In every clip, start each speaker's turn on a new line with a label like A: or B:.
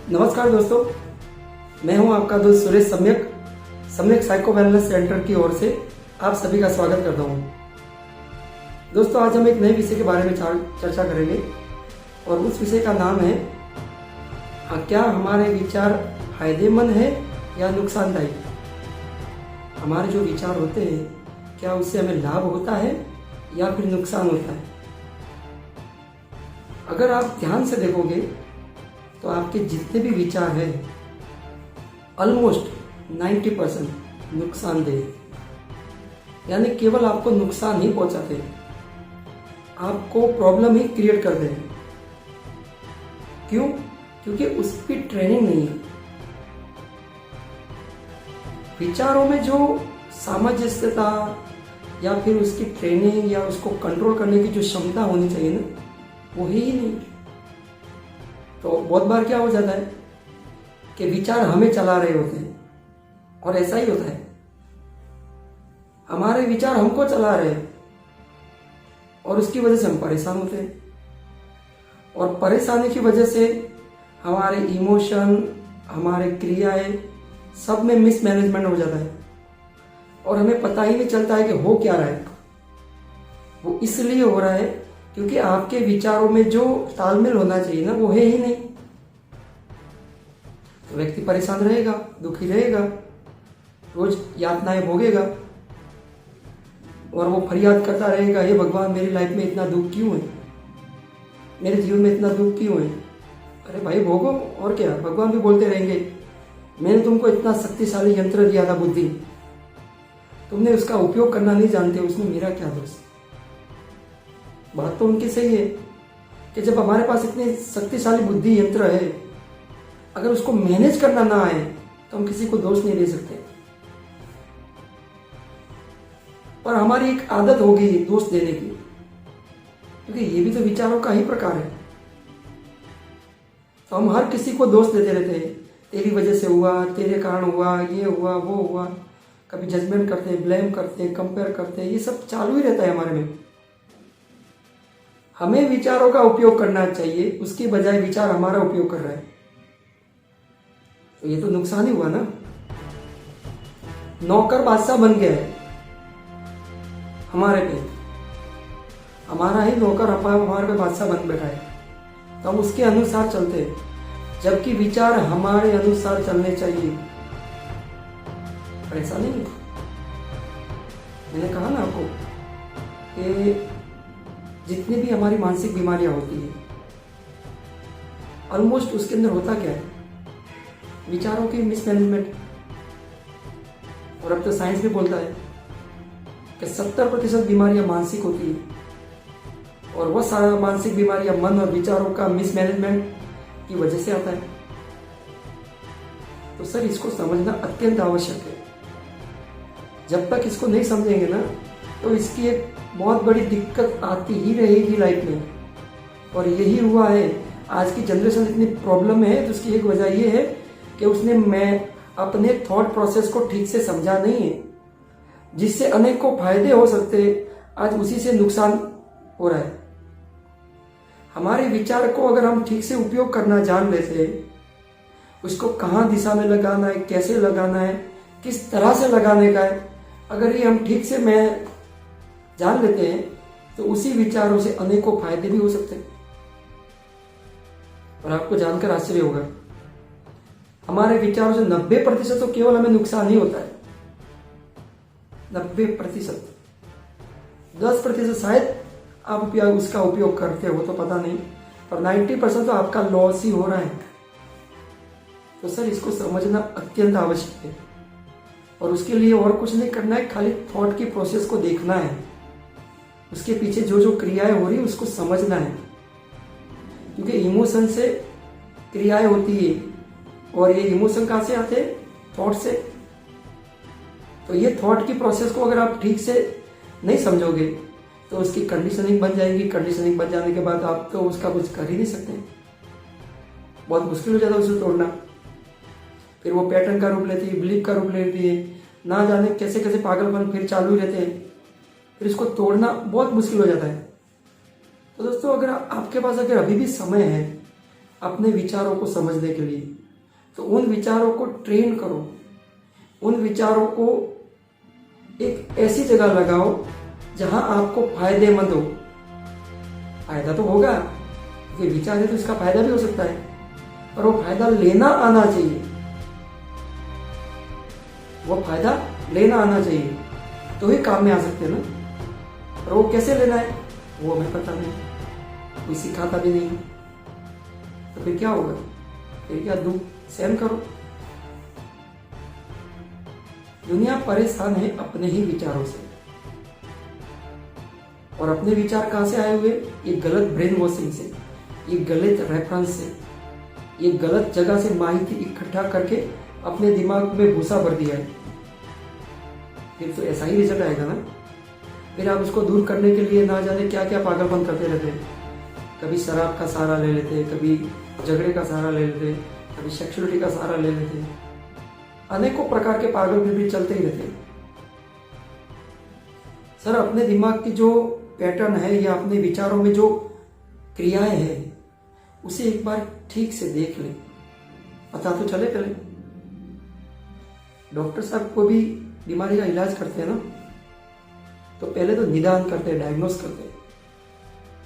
A: नमस्कार दोस्तों, मैं हूं आपका दोस्त सुरेश सम्यक सम्यक साइको वेलनेस सेंटर की ओर से आप सभी का स्वागत करता हूं। दोस्तों, आज हम एक नए विषय के बारे में चर्चा करेंगे और उस विषय का नाम है क्या हमारे विचार फायदेमंद है या नुकसानदायक। हमारे जो विचार होते हैं क्या उससे हमें लाभ होता है या फिर नुकसान होता है। अगर आप ध्यान से देखोगे तो आपके जितने भी विचार हैं ऑलमोस्ट 90% नुकसानदेह, यानी केवल आपको नुकसान ही पहुंचाते हैं, आपको प्रॉब्लम ही क्रिएट करते हैं। क्यों? क्योंकि उसकी ट्रेनिंग नहीं है। विचारों में जो सामंजस्यता या फिर उसकी ट्रेनिंग या उसको कंट्रोल करने की जो क्षमता होनी चाहिए ना, वो ही नहीं। तो बहुत बार क्या हो जाता है कि विचार हमें चला रहे होते हैं, और ऐसा ही होता है, हमारे विचार हमको चला रहे हैं और उसकी वजह से हम परेशान होते हैं, और परेशानी की वजह से हमारे इमोशन, हमारे क्रियाएं सब में मिसमैनेजमेंट हो जाता है और हमें पता ही नहीं चलता है कि हो क्या रहा है। वो इसलिए हो रहा है क्योंकि आपके विचारों में जो तालमेल होना चाहिए ना, वो है ही नहीं। तो व्यक्ति परेशान रहेगा, दुखी रहेगा, रोज यातनाएं भोगेगा और वो फरियाद करता रहेगा, हे भगवान मेरी लाइफ में इतना दुख क्यों है, मेरे जीवन में इतना दुख क्यों है। अरे भाई भोगो, और क्या। भगवान भी बोलते रहेंगे, मैंने तुमको इतना शक्तिशाली यंत्र दिया था बुद्धि, तुमने उसका उपयोग करना नहीं जानते, उसमें मेरा क्या दोष। बात तो उनकी सही है कि जब हमारे पास इतनी शक्तिशाली बुद्धि यंत्र है, अगर उसको मैनेज करना ना आए तो हम किसी को दोष नहीं दे सकते। पर हमारी एक आदत हो गई दोष देने की, क्योंकि ये भी तो विचारों का ही प्रकार है। तो हम हर किसी को दोष देते रहते हैं, तेरी वजह से हुआ, तेरे कारण हुआ, ये हुआ, वो हुआ। कभी जजमेंट करते हैं, ब्लेम करते हैं, कंपेयर करते हैं, ये सब चालू ही रहता है हमारे में। हमें विचारों का उपयोग करना चाहिए, उसकी बजाय विचार हमारा उपयोग कर रहा है, तो ये तो नुकसान ही हुआ ना। नौकर बादशाह बन गया है हमारे पे, हमारा ही नौकर हमारे पे बादशाह बन बैठा है, तो हम उसके अनुसार चलते हैं, जबकि विचार हमारे अनुसार चलने चाहिए। ऐसा नहीं, मैंने कहा ना आपको कि जितनी भी हमारी मानसिक बीमारियां होती है ऑलमोस्ट उसके अंदर होता क्या है, विचारों की मिसमैनेजमेंट। और अब तो साइंस भी बोलता है कि 70% बीमारियां मानसिक होती है, और वह सारा मानसिक बीमारियां मन और विचारों का मिसमैनेजमेंट की वजह से आता है। तो सर, इसको समझना अत्यंत आवश्यक है। जब तक इसको नहीं समझेंगे ना, तो इसकी एक बहुत बड़ी दिक्कत आती ही रहेगी लाइफ में। और यही हुआ है, आज की जनरेशन इतनी प्रॉब्लम में है, तो उसकी एक वजह यह है कि उसने मैं अपने थॉट प्रोसेस को ठीक से समझा नहीं है, जिससे अनेकों फायदे हो सकते हैं, आज उसी से नुकसान हो रहा है। हमारे विचार को अगर हम ठीक से उपयोग करना जान लेते हैं, उसको कहाँ दिशा में लगाना है, कैसे लगाना है, किस तरह से लगाने का है, अगर ये हम ठीक से मैं जान लेते हैं, तो उसी विचारों से अनेकों फायदे भी हो सकते हैं। और आपको जानकर आश्चर्य होगा, हमारे विचारों से 90% तो केवल हमें नुकसान ही होता है। 90%, 10% शायद आप उसका उपयोग करते हो तो पता नहीं, पर 90% तो आपका लॉस ही हो रहा है। तो सर, इसको समझना अत्यंत आवश्यक है, और उसके लिए और कुछ नहीं करना है, खाली थॉट की प्रोसेस को देखना है, उसके पीछे जो जो क्रियाएं हो रही है उसको समझना है। क्योंकि इमोशन से क्रियाएं होती है, और ये इमोशन कहां से आते हैं? थॉट से। तो ये थॉट की प्रोसेस को अगर आप ठीक से नहीं समझोगे तो उसकी कंडीशनिंग बन जाएगी। कंडीशनिंग बन जाने के बाद आप तो उसका कुछ कर ही नहीं सकते, बहुत मुश्किल हो जाता है उसे तोड़ना। फिर वो पैटर्न का रूप लेती है, बिलीफ का रूप लेती है, ना जाने कैसे कैसे पागलपन फिर चालू ही रहते हैं, फिर इसको तोड़ना बहुत मुश्किल हो जाता है। तो दोस्तों, अगर आपके पास अगर अभी भी समय है अपने विचारों को समझने के लिए, तो उन विचारों को ट्रेन करो, उन विचारों को एक ऐसी जगह लगाओ जहां आपको फायदेमंद हो। फायदा तो होगा, ये विचार है तो इसका फायदा भी हो सकता है, पर वो फायदा लेना आना चाहिए, वो फायदा लेना आना चाहिए, तो ही काम में आ सकते हैं ना। और वो कैसे लेना है वो हमें पता नहीं, कोई सिखाता भी नहीं, तो फिर क्या होगा, फिर क्या दुख सहन करो। दुनिया परेशान है अपने ही विचारों से, और अपने विचार कहां से आए हुए, ये गलत ब्रेन वॉशिंग से, ये गलत रेफरेंस से, ये गलत जगह से माहिती इकट्ठा करके अपने दिमाग में भूसा भर दिया है। फिर तो ऐसा ही रिजल्ट आएगा ना। फिर आप उसको दूर करने के लिए ना जाने क्या क्या पागलपन करते रहते हैं। कभी शराब का सहारा ले लेते, कभी झगड़े का सहारा ले लेते, कभी सेक्सुअलिटी का सहारा ले लेते, अनेकों प्रकार के पागल भी चलते ही रहते। सर अपने दिमाग की जो पैटर्न है या अपने विचारों में जो क्रियाएं हैं उसे एक बार ठीक से देख ले, पता तो चले पहले। डॉक्टर साहब को भी बीमारी का इलाज करते हैं ना, तो पहले तो निदान करते हैं, डायग्नोस करते हैं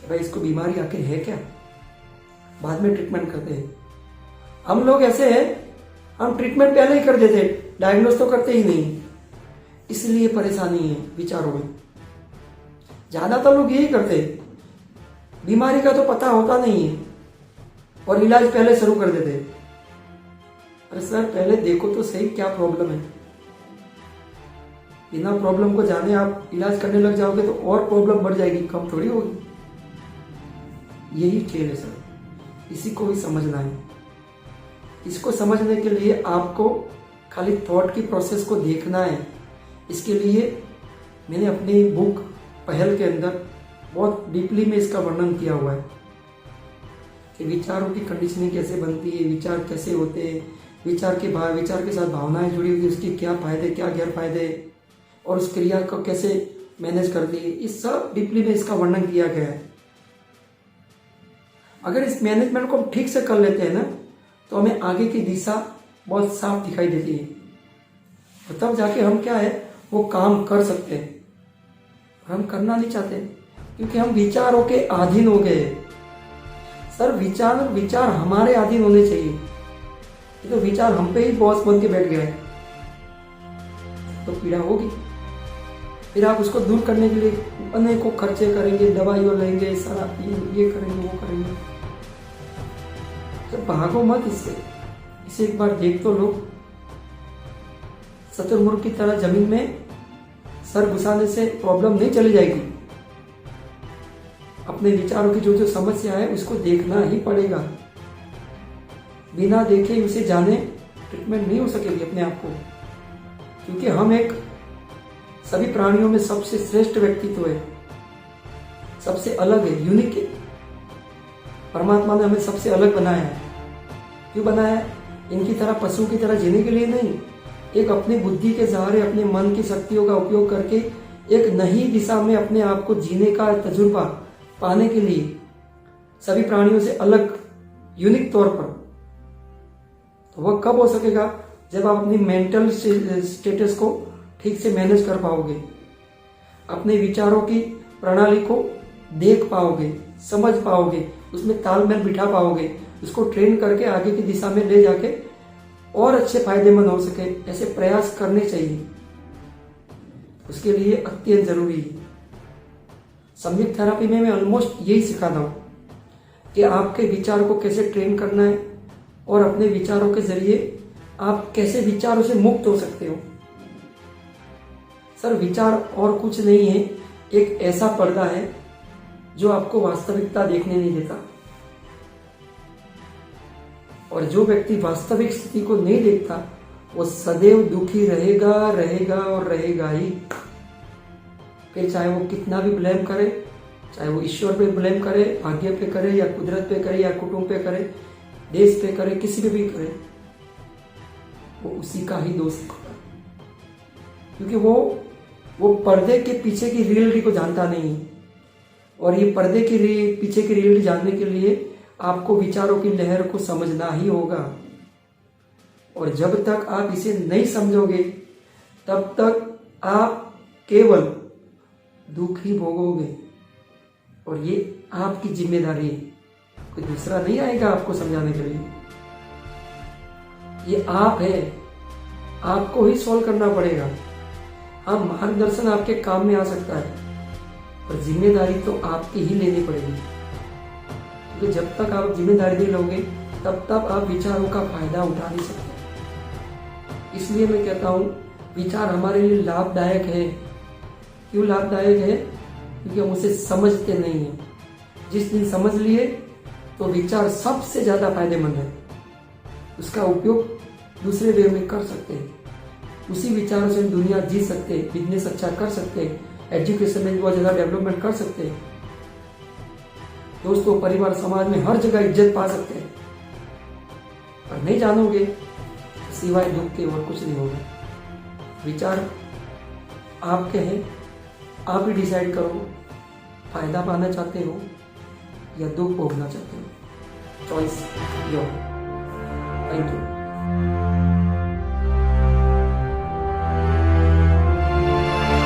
A: कि भाई इसको बीमारी आखिर है क्या, बाद में ट्रीटमेंट करते हैं। हम लोग ऐसे हैं, हम ट्रीटमेंट पहले ही कर देते, डायग्नोस तो करते ही नहीं, इसलिए परेशानी है विचारों में। ज्यादातर लोग यही करते हैं, बीमारी का तो पता होता नहीं है और इलाज पहले शुरू कर देते। अरे सर पहले देखो तो सही क्या प्रॉब्लम है, बिना प्रॉब्लम को जाने आप इलाज करने लग जाओगे तो और प्रॉब्लम बढ़ जाएगी, कम थोड़ी होगी। यही खेल है सर, इसी को भी समझना है। इसको समझने के लिए आपको खाली थॉट की प्रोसेस को देखना है। इसके लिए मैंने अपनी बुक पहल के अंदर बहुत डीपली में इसका वर्णन किया हुआ है कि विचारों की कंडीशनिंग कैसे बनती है, विचार कैसे होते हैं, विचार के साथ भावनाएं जुड़ी हुई, उसके क्या फायदे क्या गैर फायदे, और उस क्रिया को कैसे मैनेज करती है, इस सब डीपली में इसका वर्णन किया गया है। अगर इस मैनेजमेंट को हम ठीक से कर लेते हैं ना, तो हमें आगे की दिशा बहुत साफ दिखाई देती है, और तब जाके हम क्या है वो काम कर सकते हैं। और हम करना नहीं चाहते क्योंकि हम विचारों के अधीन हो गए। सर विचार हमारे अधीन होने चाहिए, तो विचार हम पे ही बॉस बन के बैठ गया है, तो पीड़ा होगी। फिर आप उसको दूर करने के लिए अनेकों खर्चे करेंगे, दवाइयों लेंगे, सारा ये करेंगे वो करेंगे। तो भागो मत इससे, इसे एक बार देख तो लो। शतुरमुर्ग की तरह जमीन में सर घुसाने से प्रॉब्लम नहीं चली जाएगी। अपने विचारों की जो जो समस्या है उसको देखना ही पड़ेगा। बिना देखे उसे जाने ट्रीटमेंट नहीं हो सकेगी अपने आप को, क्योंकि हम एक सभी प्राणियों में सबसे श्रेष्ठ व्यक्तित्व है, सबसे अलग है, यूनिक है। परमात्मा ने हमें सबसे अलग बनाया है। क्यों बनाया है? इनकी तरह पशु की तरह जीने के लिए नहीं, एक अपनी बुद्धि के सहारे अपने मन की शक्तियों का उपयोग करके एक नई दिशा में अपने आप को जीने का तजुर्बा पाने के लिए, सभी प्राणियों से अलग यूनिक तौर पर। तो वह कब हो सकेगा? जब आप अपनी मेंटल स्टेटस को ठीक से मैनेज कर पाओगे, अपने विचारों की प्रणाली को देख पाओगे, समझ पाओगे, उसमें तालमेल बिठा पाओगे, उसको ट्रेन करके आगे की दिशा में ले जाके और अच्छे फायदेमंद हो सके, ऐसे प्रयास करने चाहिए। उसके लिए अत्यंत जरूरी है। सम्यक थेरेपी में मैं ऑलमोस्ट यही सिखाता हूं कि आपके विचार को कैसे ट्रेन करना है और अपने विचारों के जरिए आप कैसे विचारों से मुक्त हो सकते हो। सर विचार और कुछ नहीं है, एक ऐसा पर्दा है जो आपको वास्तविकता देखने नहीं देता, और जो व्यक्ति वास्तविक स्थिति को नहीं देखता वो सदैव दुखी रहेगा और रहेगा ही। फिर चाहे वो कितना भी ब्लेम करे, चाहे वो ईश्वर पे ब्लेम करे, भाग्य पे करे, या कुदरत पे करे, या कुटुंब पे करे, देश पे करे, किसी पे भी करे, वो उसी का ही दोष है, क्योंकि वो पर्दे के पीछे की रियलिटी को जानता नहीं। और ये पर्दे के पीछे की रियलिटी जानने के लिए आपको विचारों की लहर को समझना ही होगा। और जब तक आप इसे नहीं समझोगे तब तक आप केवल दुख ही भोगोगे, और ये आपकी जिम्मेदारी है। कोई दूसरा नहीं आएगा आपको समझाने के लिए, ये आप है, आपको ही सॉल्व करना पड़ेगा। हाँ, मार्गदर्शन आपके काम में आ सकता है, पर जिम्मेदारी तो आपकी ही लेनी पड़ेगी। क्योंकि जब तक आप जिम्मेदारी नहीं लोगे तब तक आप विचारों का फायदा उठा नहीं सकते। इसलिए मैं कहता हूं, विचार हमारे लिए लाभदायक है। क्यों लाभदायक है? क्योंकि हम उसे समझते नहीं हैं। जिस दिन समझ लिए तो विचार सबसे ज्यादा फायदेमंद है, उसका उपयोग दूसरे वे में कर सकते हैं। उसी विचारों से हम दुनिया जी सकते हैं, बिजनेस अच्छा कर सकते हैं, एजुकेशन में बहुत ज्यादा डेवलपमेंट कर सकते हैं, दोस्तों, परिवार, समाज में हर जगह इज्जत पा सकते हैं। पर नहीं जानोगे सिवाय दुख के और कुछ नहीं होगा। विचार आपके हैं, आप ही डिसाइड करो, फायदा पाना चाहते हो या दुख भोगना चाहते हो। Choice your. Thank you.